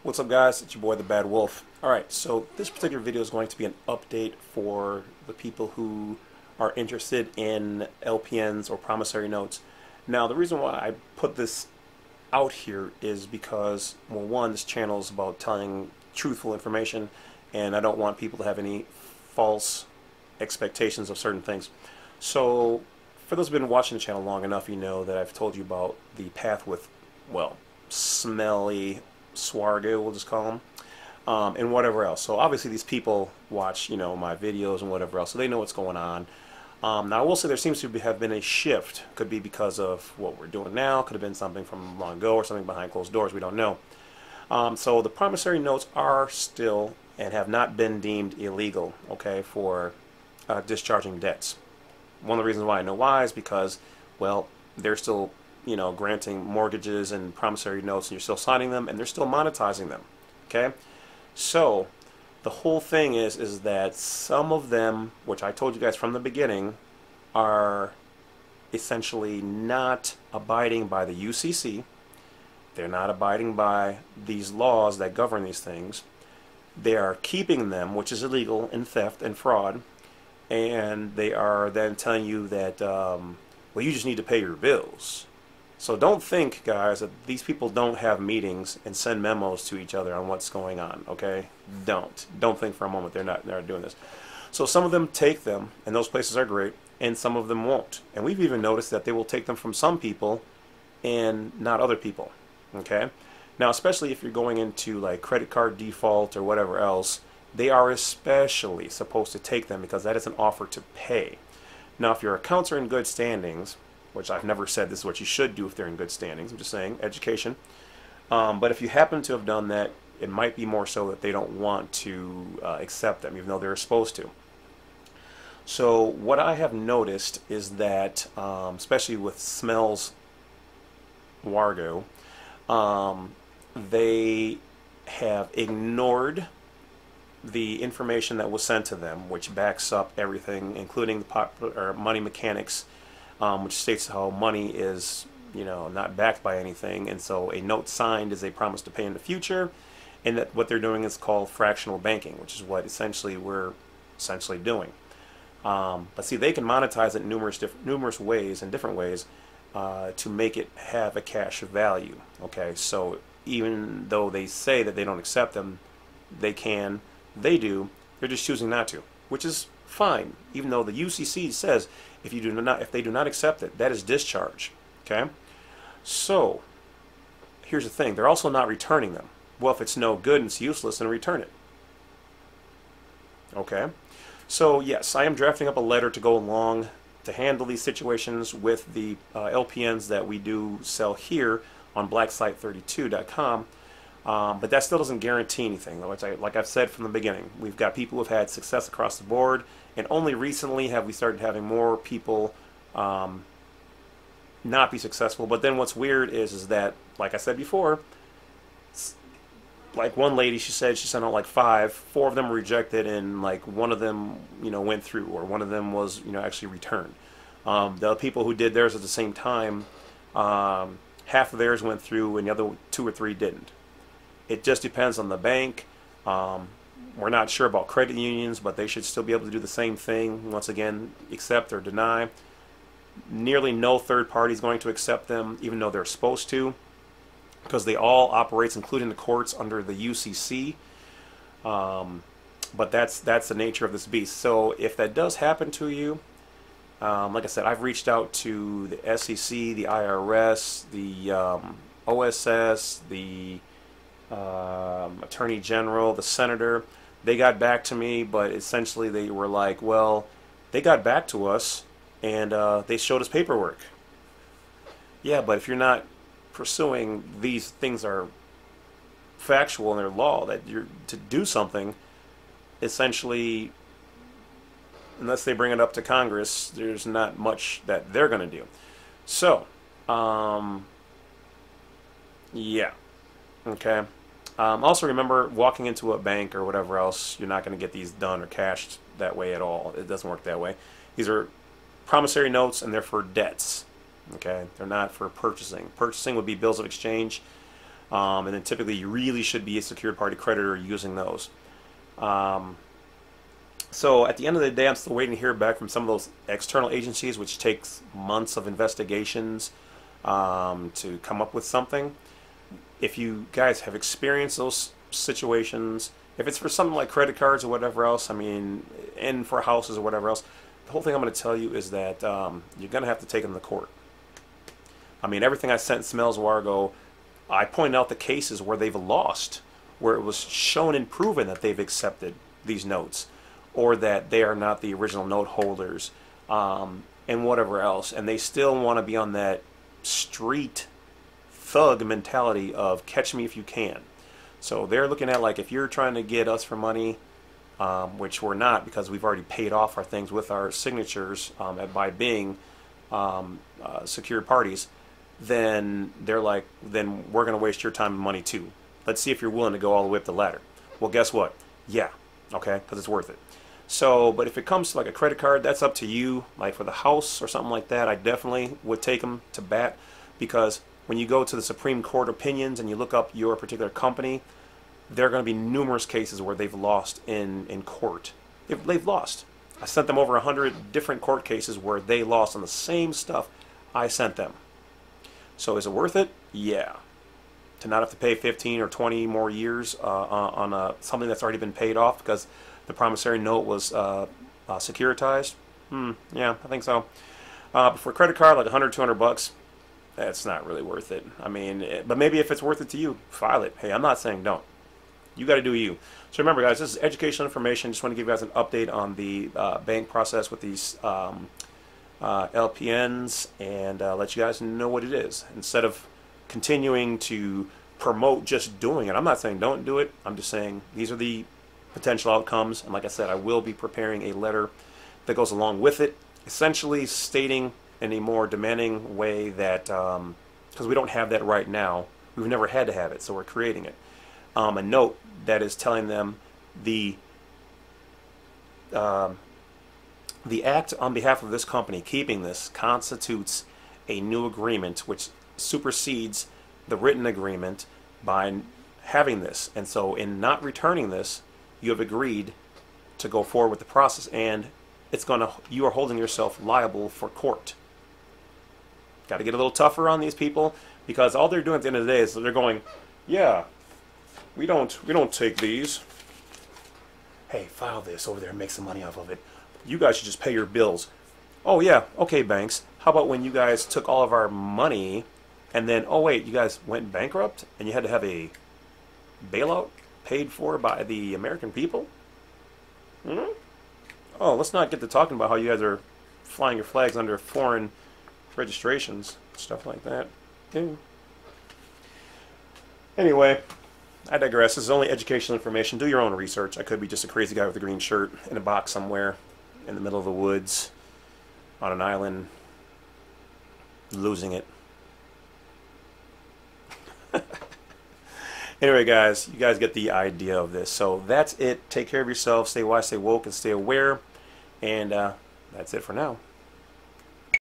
What's up, guys? It's your boy the Badwolf. Alright, so this particular video is going to be an update for the people who are interested in LPNs or promissory notes. Now, the reason why I put this out here is because, well, one, this channel is about telling truthful information, and I don't want people to have any false expectations of certain things. So, for those who've been watching the channel long enough, you know that I've told you about the path with, well, smelly Swargo, we'll just call them, and whatever else. So obviously these people watch, you know, my videos and whatever else, so they know what's going on. Now I will say there seems to have been a shift. Could be because of what we're doing now, could have been something from long ago or something behind closed doors, we don't know. So the promissory notes are still and have not been deemed illegal, okay, for discharging debts. One of the reasons why I know why is because, well, they're still, you know, granting mortgages and promissory notes, and you're still signing them, and they're still monetizing them. Okay, so the whole thing is that some of them, which I told you guys from the beginning, are essentially not abiding by the UCC. They're not abiding by these laws that govern these things. They are keeping them, which is illegal, in theft and fraud, and they are then telling you that, well, you just need to pay your bills. So don't think, guys, that these people don't have meetings and send memos to each other on what's going on, okay? Don't think for a moment they're not doing this. So some of them take them, and those places are great, and some of them won't. And we've even noticed that they will take them from some people and not other people, okay? Now, especially if you're going into like credit card default or whatever else, they are especially supposed to take them because that is an offer to pay. Now, if your accounts are in good standings, which I've never said this is what you should do if they're in good standings, I'm just saying, education. But if you happen to have done that, it might be more so that they don't want to accept them, even though they're supposed to. So what I have noticed is that, especially with Smells Wargo, they have ignored the information that was sent to them, which backs up everything, including the money mechanics, which states how money is, you know, not backed by anything, and so a note signed is a promise to pay in the future, and that what they're doing is called fractional banking, which is what essentially we're doing. But see, they can monetize it in numerous ways and different ways to make it have a cash value. Okay, so even though they say that they don't accept them, they can, they do. They're just choosing not to, which is fine. Even though the UCC says if they do not accept it, that is discharge. Okay, so here's the thing: they're also not returning them. Well, if it's no good and it's useless, then return it. Okay, so yes, I am drafting up a letter to go along to handle these situations with the LPNs that we do sell here on blacksite32.com. But that still doesn't guarantee anything. Like I've said from the beginning, we've got people who have had success across the board, and only recently have we started having more people not be successful. But then what's weird is that, like I said before, like one lady, she said she sent out like 4 of them were rejected, and like one of them, you know, went through, or one of them was, you know, actually returned. The people who did theirs at the same time, half of theirs went through, and the other 2 or 3 didn't. It just depends on the bank. We're not sure about credit unions, but they should still be able to do the same thing. Once again, accept or deny. Nearly no third party is going to accept them, even though they're supposed to, because they all operate, including the courts, under the UCC. But that's the nature of this beast. So if that does happen to you, like I said, I've reached out to the SEC, the IRS, the OSS, the Attorney General, the Senator. They got back to me, but essentially they were like, well, they got back to us and they showed us paperwork. Yeah, but if you're not pursuing, these things are factual in their law, that you're to do something, essentially, unless they bring it up to Congress, there's not much that they're going to do. So, yeah. Okay. Also remember, walking into a bank or whatever else, you're not going to get these done or cashed that way at all. It doesn't work that way. These are promissory notes, and they're for debts. Okay, they're not for purchasing. Purchasing would be bills of exchange. And then typically you really should be a secured party creditor using those. So at the end of the day, I'm still waiting to hear back from some of those external agencies, which takes months of investigations to come up with something. If you guys have experienced those situations, if it's for something like credit cards or whatever else, I mean, and for houses or whatever else, the whole thing I'm going to tell you is that you're going to have to take them to court. I mean, everything I sent Smells a while ago, I pointed out the cases where they've lost, where it was shown and proven that they've accepted these notes, or that they are not the original note holders, and whatever else, and they still want to be on that street thug mentality of catch me if you can. So they're looking at, like, if you're trying to get us for money, which we're not, because we've already paid off our things with our signatures by being secured parties, then they're like, then we're going to waste your time and money too. Let's see if you're willing to go all the way up the ladder. Well, guess what? Yeah, okay, because it's worth it. So, but if it comes to like a credit card, that's up to you. Like for the house or something like that, I definitely would take them to bat, because when you go to the Supreme Court opinions and you look up your particular company, there are going to be numerous cases where they've lost in court. They've lost. I sent them over 100 different court cases where they lost on the same stuff I sent them. So is it worth it? Yeah. To not have to pay 15 or 20 more years on something that's already been paid off because the promissory note was securitized? Yeah, I think so. But for a credit card, like 100, 200 bucks, that's not really worth it. I mean, but maybe if it's worth it to you, file it. Hey, I'm not saying don't. You got to do you. So remember, guys, this is educational information. Just want to give you guys an update on the bank process with these LPNs and let you guys know what it is. Instead of continuing to promote just doing it. I'm not saying don't do it. I'm just saying these are the potential outcomes. And like I said, I will be preparing a letter that goes along with it, essentially stating in a more demanding way that, because we don't have that right now, we've never had to have it, so we're creating it. A note that is telling them the act on behalf of this company keeping this constitutes a new agreement which supersedes the written agreement by having this. And so in not returning this, you have agreed to go forward with the process, and you are holding yourself liable for court. Got to get a little tougher on these people, because all they're doing at the end of the day is they're going, yeah, we don't take these. Hey, file this over there and make some money off of it. You guys should just pay your bills. Oh yeah, okay, banks. How about when you guys took all of our money and then, oh wait, you guys went bankrupt and you had to have a bailout paid for by the American people? Oh, let's not get to talking about how you guys are flying your flags under foreign registrations, stuff like that. Anyway, I digress. This is only educational information. Do your own research. I could be just a crazy guy with a green shirt in a box somewhere in the middle of the woods on an island losing it. Anyway, guys, you guys get the idea of this. So that's it. Take care of yourself. Stay wise, stay woke, and stay aware. And that's it for now.